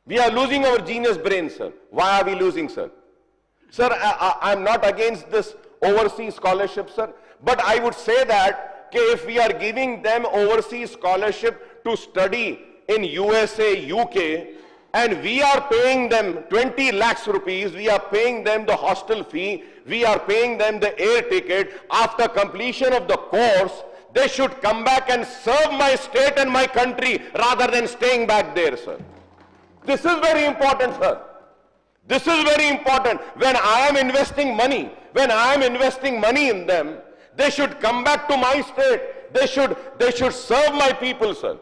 We are losing our genius brain, sir. Why are we losing, sir? Sir, I'm not against this overseas scholarship, sir. But I would say that if we are giving them overseas scholarship to study in USA, UK, and we are paying them 20 lakhs rupees, we are paying them the hostel fee, we are paying them the air ticket, after completion of the course, they should come back and serve my state and my country rather than staying back there, sir. This is very important, sir. This is very important. When I am investing money, in them, they should come back to my state. They should serve my people, sir.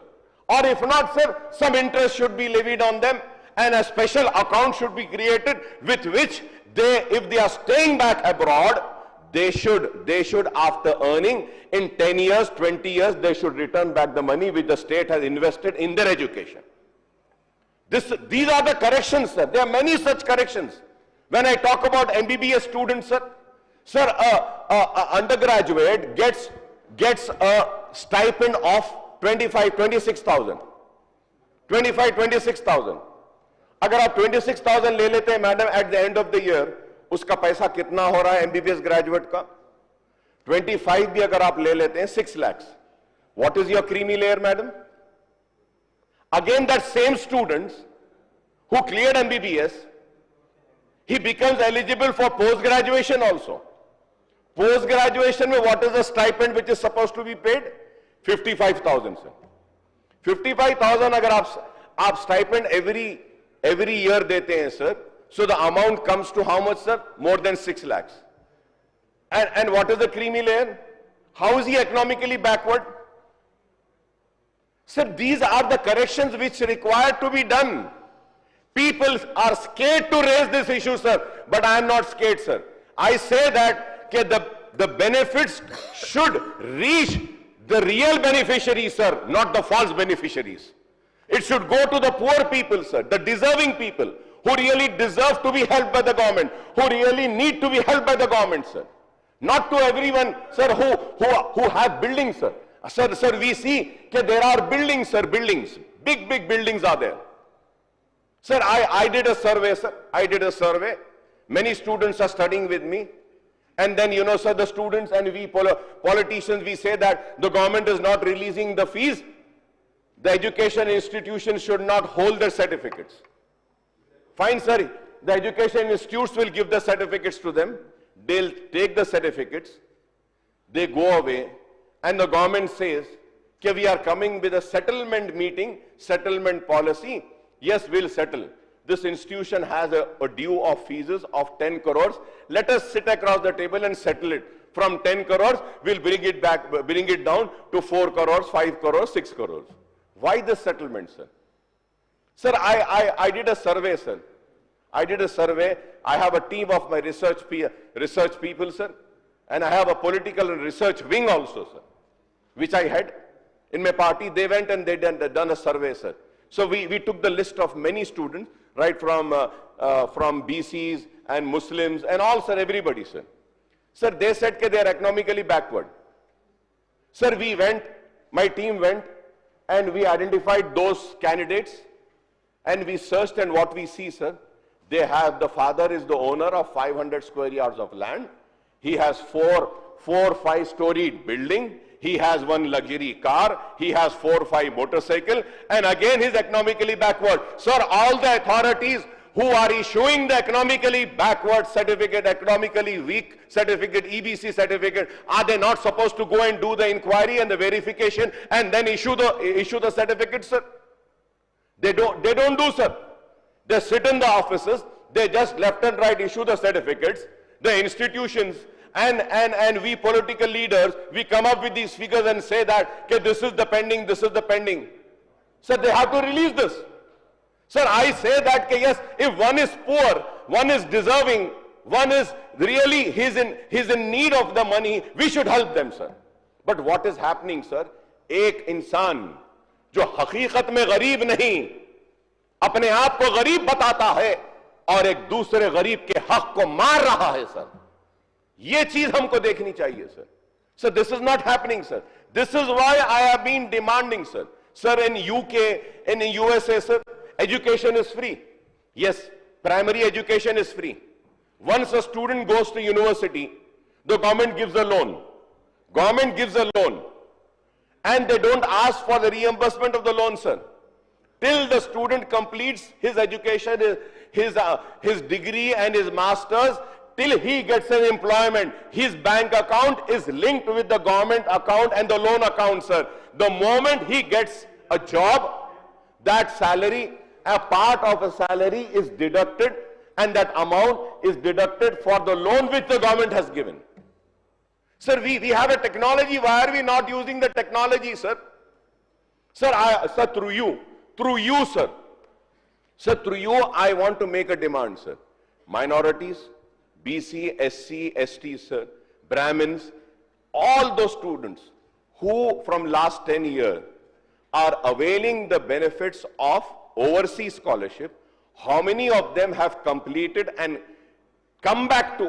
Or if not, sir, some interest should be levied on them and a special account should be created with which they, if they are staying back abroad, they should after earning in 10 years, 20 years, they should return back the money which the state has invested in their education. These are the corrections, sir. There are many such corrections. When I talk about MBBS students, sir, undergraduate gets a stipend of 26,000. 26,000. अगर आप 26,000 ले लेते हैं madam at the end of the year, उसका पैसा कितना हो रहा है एमबीबीएस ग्रेजुएट का? 25 भी अगर आप ले लेते हैं 6 lakhs. What is your creamy layer, madam? Again, that same students who cleared MBBS, he becomes eligible for post-graduation also. Post-graduation mein what is the stipend which is supposed to be paid? 55,000, sir. 55,000 agar aap stipend every year dete hain, sir. So the amount comes to how much, sir? More than 6 lakhs. And what is the creamy layer? How is he economically backward? Sir, these are the corrections which require to be done. People are scared to raise this issue, sir. But I am not scared, sir. I say that the benefits should reach the real beneficiaries, sir, not the false beneficiaries. It should go to the poor people, sir, the deserving people who really deserve to be helped by the government, who really need to be helped by the government, sir. Not to everyone, sir, who have buildings, sir. Sir, we see that there are buildings, sir, buildings. Big buildings are there. Sir, I did a survey, sir. I did a survey. Many students are studying with me. And then, you know, sir, the students and we politicians, we say that the government is not releasing the fees. The education institutions should not hold their certificates. Fine, sir. The education institutes will give the certificates to them. They'll take the certificates. They go away. And the government says, that we are coming with a settlement meeting, settlement policy. Yes, we'll settle. This institution has a due of fees of 10 crores. Let us sit across the table and settle it. From 10 crores, we'll bring it down to 4 crores, 5 crores, 6 crores. Why this settlement, sir? Sir, I did a survey, sir. I did a survey. I have a team of my research people, sir. And I have a political and research wing also, sir, which I had in my party. They went and they done a survey, sir. So we took the list of many students, right from BCs and Muslims and all, sir, everybody, sir. Sir, they said that they are economically backward. Sir, we went, my team went, and we identified those candidates, and we searched, and what we see, sir, they have, the father is the owner of 500 square yards of land. He has four 5-storied building. He has 1 luxury car. He has 4 or 5 motorcycle. And again, he's economically backward. Sir, all the authorities who are issuing the economically backward certificate, economically weak certificate, EBC certificate, are they not supposed to go and do the inquiry and the verification and then issue the certificate, sir? They don't do, sir. They sit in the offices. They just left and right issue the certificates. The institutions and we political leaders, we come up with these figures and say that, okay, this is the pending, this is the pending. Sir, they have to release this. Sir, I say that, okay, yes, if one is poor, one is deserving, one is really, he's in need of the money, we should help them, sir. But what is happening, sir? एक इंसान जो हकीकत में गरीब नहीं, अपने आप को गरीब बताता है और एक दूसरे गरीब के हक को मार रहा है, सर. ये चीज हमको देखनी चाहिए, sir. So this is not happening, sir. This is why I have been demanding, sir. Sir, in UK, in USA, sir, education is free. Yes, primary education is free. Once a student goes to university, the government gives a loan. Government gives a loan. And they don't ask for the reimbursement of the loan, sir. Till the student completes his education, his degree and his master's, till he gets an employment, his bank account is linked with the government account and the loan account, sir. The moment he gets a job, that salary, a part of a salary is deducted, and that amount is deducted for the loan which the government has given. Sir, we have a technology. Why are we not using the technology, sir? Sir, sir, through you, sir. Sir, through you, I want to make a demand, sir. Minorities, BC, SC, ST, sir, Brahmins, all those students who from last 10 years are availing the benefits of overseas scholarship, how many of them have completed and come back to